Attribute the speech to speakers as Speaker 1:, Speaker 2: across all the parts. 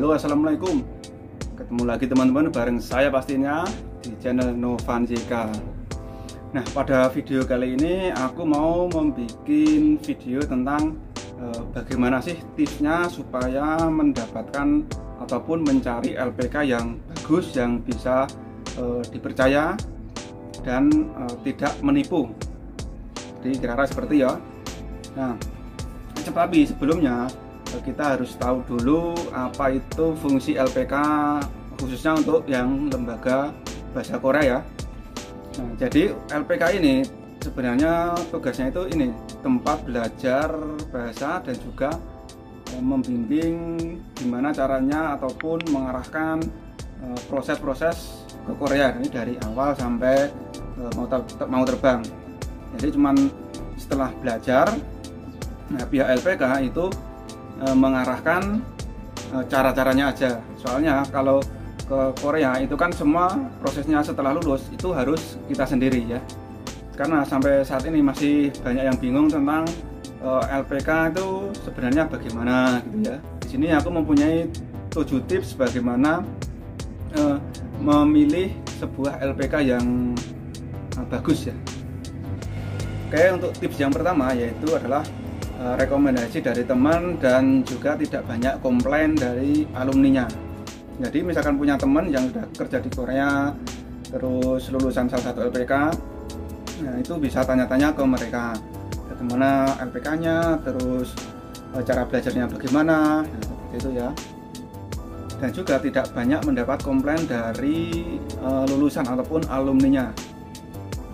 Speaker 1: Halo, assalamualaikum. Ketemu lagi teman-teman bareng saya pastinya di channel Novan JK. Nah, pada video kali ini aku mau membuat video tentang bagaimana sih tipsnya supaya mendapatkan ataupun mencari LPK yang bagus, yang bisa dipercaya dan tidak menipu. Jadi kira-kira seperti ya. Nah, tapi sebelumnya kita harus tahu dulu apa itu fungsi LPK, khususnya untuk yang lembaga bahasa Korea. Nah, jadi LPK ini sebenarnya tugasnya itu ini tempat belajar bahasa dan juga membimbing gimana caranya ataupun mengarahkan proses-proses ke Korea ini dari awal sampai mau terbang. Jadi cuman setelah belajar, nah, pihak LPK itu mengarahkan cara-caranya aja. Soalnya kalau ke Korea itu kan semua prosesnya setelah lulus itu harus kita sendiri ya. Karena sampai saat ini masih banyak yang bingung tentang LPK itu sebenarnya bagaimana gitu ya. Di sini aku mempunyai 7 tips bagaimana memilih sebuah LPK yang bagus ya. Oke, untuk tips yang pertama yaitu adalah rekomendasi dari teman dan juga tidak banyak komplain dari alumninya. Jadi misalkan punya teman yang sudah kerja di Korea terus lulusan salah satu LPK, nah itu bisa tanya-tanya ke mereka bagaimana LPK-nya, terus cara belajarnya bagaimana, nah, seperti itu ya. Dan juga tidak banyak mendapat komplain dari lulusan ataupun alumninya.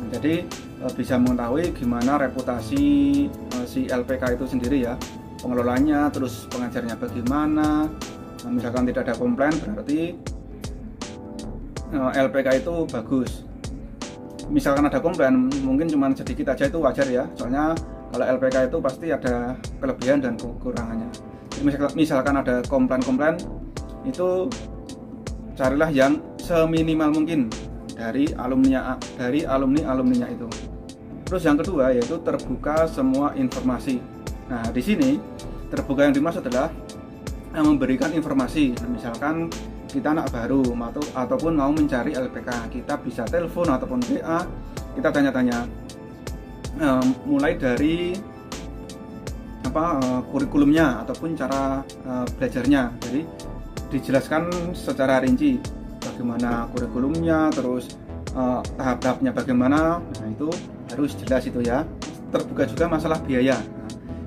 Speaker 1: Nah, jadi bisa mengetahui gimana reputasi si LPK itu sendiri ya, pengelolanya, terus pengajarnya bagaimana. Nah, misalkan tidak ada komplain berarti LPK itu bagus. Misalkan ada komplain mungkin cuma sedikit aja itu wajar ya, soalnya kalau LPK itu pasti ada kelebihan dan kekurangannya. Jadi misalkan ada komplain itu carilah yang seminimal mungkin dari alumninya itu. Terus yang kedua yaitu terbuka semua informasi. Nah, di sini terbuka yang dimaksud adalah memberikan informasi. Nah, misalkan kita anak baru ataupun mau mencari LPK, kita bisa telepon ataupun WA, kita tanya-tanya mulai dari kurikulumnya ataupun cara belajarnya. Jadi dijelaskan secara rinci bagaimana kurikulumnya, terus tahap-tahapnya bagaimana. Nah, itu harus jelas itu ya. Terbuka juga masalah biaya. Nah,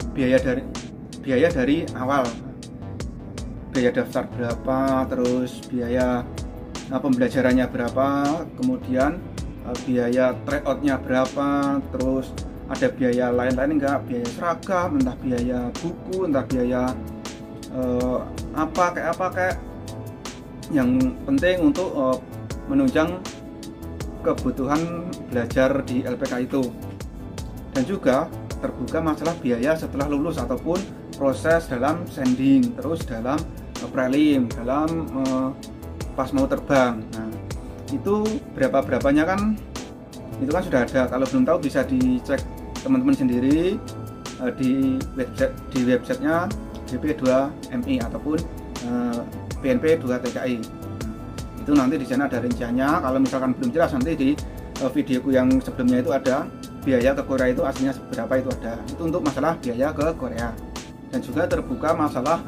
Speaker 1: biaya dari awal, biaya daftar berapa, terus biaya pembelajarannya berapa, kemudian biaya tryoutnya berapa, terus ada biaya lain-lain enggak, biaya seragam, entah biaya buku, entah biaya kayak yang penting untuk menunjang kebutuhan belajar di LPK itu. Dan juga terbuka masalah biaya setelah lulus ataupun proses dalam sending, terus dalam prelim, dalam pas mau terbang. Nah, itu berapanya kan itu kan sudah ada. Kalau belum tahu bisa dicek teman-teman sendiri di websitenya BP2MI ataupun PNP2TKI. Itu nanti di sana ada rinciannya. Kalau misalkan belum jelas nanti di videoku yang sebelumnya itu ada biaya ke Korea itu aslinya seberapa, itu ada. Itu untuk masalah biaya ke Korea. Dan juga terbuka masalah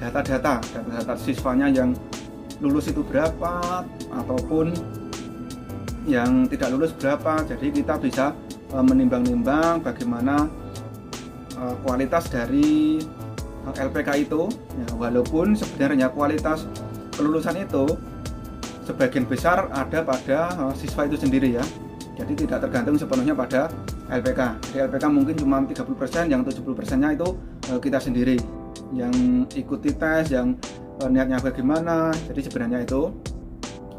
Speaker 1: data siswanya yang lulus itu berapa ataupun yang tidak lulus berapa. Jadi kita bisa menimbang-nimbang bagaimana kualitas dari LPK itu ya, walaupun sebenarnya kualitas kelulusan itu sebagian besar ada pada siswa itu sendiri ya. Jadi tidak tergantung sepenuhnya pada LPK. Jadi LPK mungkin cuma 30%, yang 70%-nya itu kita sendiri yang ikuti tes, yang niatnya bagaimana. Jadi sebenarnya itu,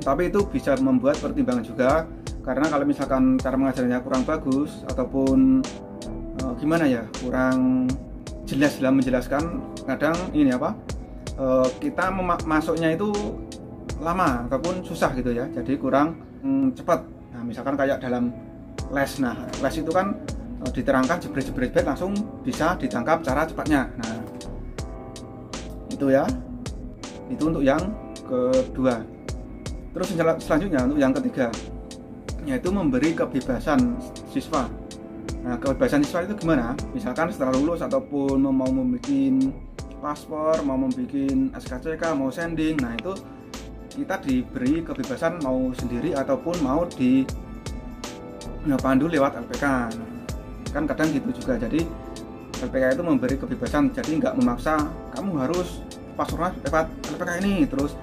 Speaker 1: tapi itu bisa membuat pertimbangan juga, karena kalau misalkan cara mengajarnya kurang bagus ataupun gimana ya, kurang jelas dalam menjelaskan, kadang ini kita masuknya itu lama ataupun susah gitu ya, jadi kurang cepat. Nah, misalkan kayak dalam les, nah les itu kan diterangkan jebret langsung bisa ditangkap cara cepatnya. Nah, itu ya. Itu untuk yang kedua. Terus selanjutnya untuk yang ketiga, yaitu memberi kebebasan siswa. Nah, kebebasan siswa itu gimana? Misalkan setelah lulus ataupun mau membuat paspor, mau membuat SKCK, mau sending, nah itu kita diberi kebebasan mau sendiri ataupun mau dipandu lewat LPK. Kan kadang gitu juga. Jadi LPK itu memberi kebebasan, jadi nggak memaksa kamu harus paspornya lewat LPK ini, terus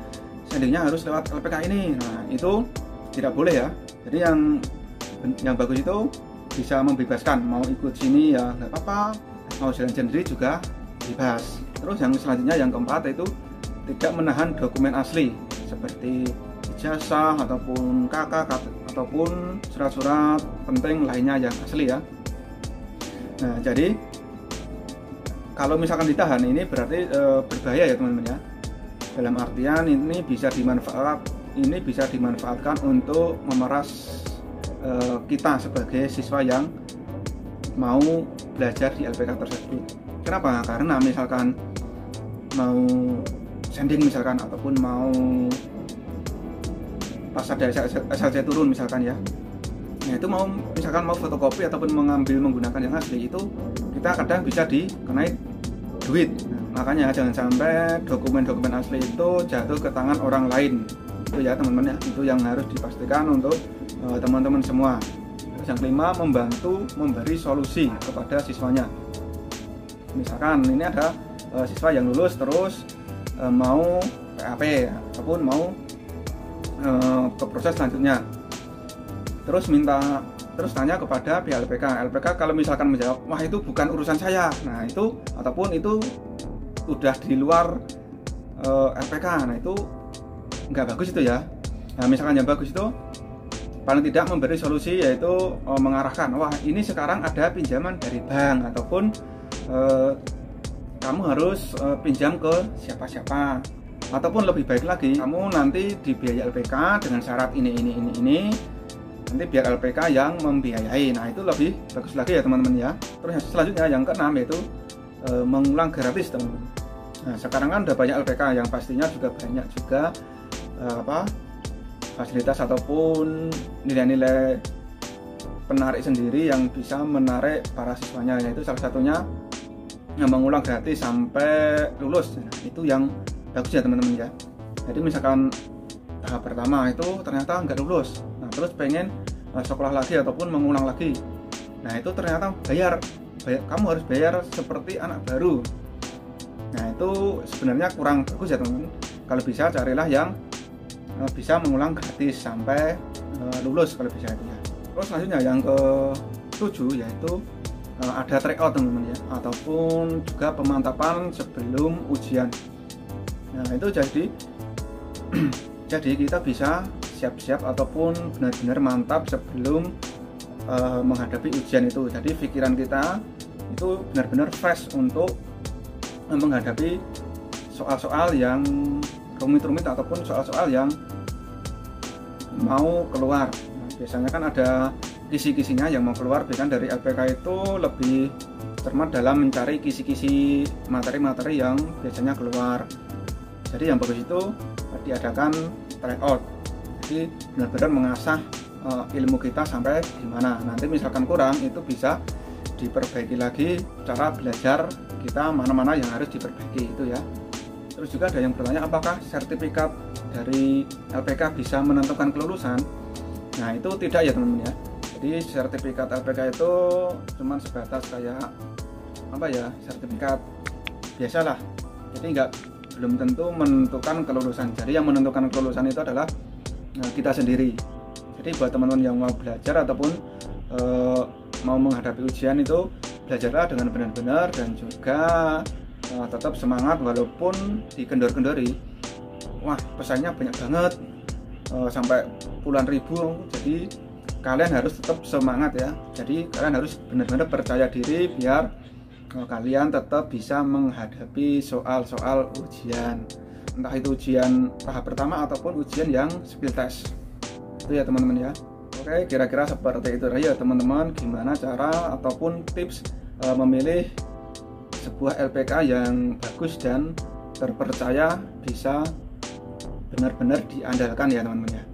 Speaker 1: sendingnya harus lewat LPK ini. Nah, itu tidak boleh ya. Jadi yang bagus itu bisa membebaskan, mau ikut sini ya nggak apa-apa, mau jalan sendiri juga bebas. Terus yang selanjutnya yang keempat itu tidak menahan dokumen asli seperti ijazah ataupun KK ataupun surat-surat penting lainnya yang asli ya. Nah, jadi kalau misalkan ditahan ini berarti berbahaya ya teman-teman ya. Dalam artian ini bisa dimanfaatkan untuk memeras kita sebagai siswa yang mau belajar di LPK tersebut. Kenapa? Karena misalkan mau sending misalkan ataupun mau pas ada SLC turun misalkan ya, nah itu misalkan mau fotokopi ataupun menggunakan yang asli, itu kita kadang bisa dikenai duit. Nah, makanya jangan sampai dokumen-dokumen asli itu jatuh ke tangan orang lain. Itu ya teman-teman ya, itu yang harus dipastikan untuk teman-teman semua. Terus yang kelima, membantu memberi solusi kepada siswanya. Misalkan ini ada siswa yang lulus terus mau PAP ataupun mau ke proses selanjutnya, terus tanya kepada pihak LPK kalau misalkan menjawab wah itu bukan urusan saya, nah itu ataupun itu udah di luar LPK, nah itu nggak bagus itu ya. Nah, misalkan yang bagus itu paling tidak memberi solusi, yaitu mengarahkan wah ini sekarang ada pinjaman dari bank ataupun kamu harus pinjam ke siapa-siapa, ataupun lebih baik lagi kamu nanti dibiayai LPK dengan syarat ini nanti biar LPK yang membiayai. Nah, itu lebih bagus lagi ya teman-teman ya. Terus selanjutnya yang keenam yaitu mengulang gratis teman-teman. Nah, sekarang kan udah banyak LPK yang pastinya juga banyak juga fasilitas ataupun nilai-nilai penarik sendiri yang bisa menarik para siswanya, yaitu salah satunya yang mengulang gratis sampai lulus. Nah, itu yang bagus ya teman-teman ya. Jadi misalkan tahap pertama itu ternyata nggak lulus, nah terus pengen sekolah lagi ataupun mengulang lagi, nah itu ternyata bayar, kamu harus bayar seperti anak baru. Nah, itu sebenarnya kurang bagus ya teman-teman. Kalau bisa carilah yang bisa mengulang gratis sampai lulus kalau bisa itu ya. Terus selanjutnya yang ke-7 yaitu ada tryout teman-teman ya, ataupun juga pemantapan sebelum ujian. Nah, itu jadi kita bisa siap-siap ataupun benar-benar mantap sebelum menghadapi ujian itu. Jadi pikiran kita itu benar-benar fresh untuk menghadapi soal-soal yang rumit-rumit ataupun soal-soal yang mau keluar. Nah, biasanya kan ada kisi-kisinya yang mau keluar, biasanya dari LPK itu lebih cermat dalam mencari kisi-kisi materi-materi yang biasanya keluar. Jadi yang bagus itu diadakan tryout, jadi benar-benar mengasah ilmu kita sampai di mana. Nanti misalkan kurang itu bisa diperbaiki lagi cara belajar kita, mana-mana yang harus diperbaiki itu ya. Terus juga ada yang bertanya apakah sertifikat dari LPK bisa menentukan kelulusan. Nah, itu tidak ya teman-teman ya. Jadi sertifikat LPK itu cuma sebatas kayak sertifikat biasalah. Jadi belum tentu menentukan kelulusan. Jadi yang menentukan kelulusan itu adalah kita sendiri. Jadi buat teman-teman yang mau belajar ataupun mau menghadapi ujian itu, belajarlah dengan benar-benar dan juga tetap semangat walaupun dikendor-kendori. Wah, pesannya banyak banget, sampai puluhan ribu. Jadi kalian harus tetap semangat ya. Jadi kalian harus benar-benar percaya diri biar kalian tetap bisa menghadapi soal-soal ujian, entah itu ujian tahap pertama ataupun ujian yang skill test. Itu ya teman-teman ya. Oke, kira-kira seperti itu ya teman-teman, gimana cara ataupun tips memilih sebuah LPK yang bagus dan terpercaya bisa benar-benar diandalkan ya teman-teman ya.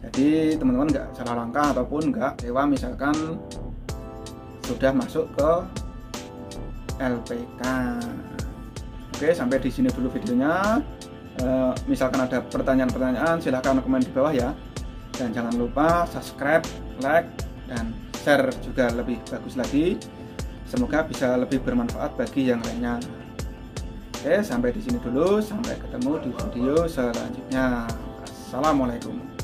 Speaker 1: Jadi teman-teman nggak salah langkah ataupun nggak kecewa misalkan sudah masuk ke LPK. Oke, sampai di sini dulu videonya. Misalkan ada pertanyaan-pertanyaan silahkan komen di bawah ya. Dan jangan lupa subscribe, like, dan share juga lebih bagus lagi. Semoga bisa lebih bermanfaat bagi yang lainnya. Oke, sampai di sini dulu. Sampai ketemu di video selanjutnya. Assalamualaikum.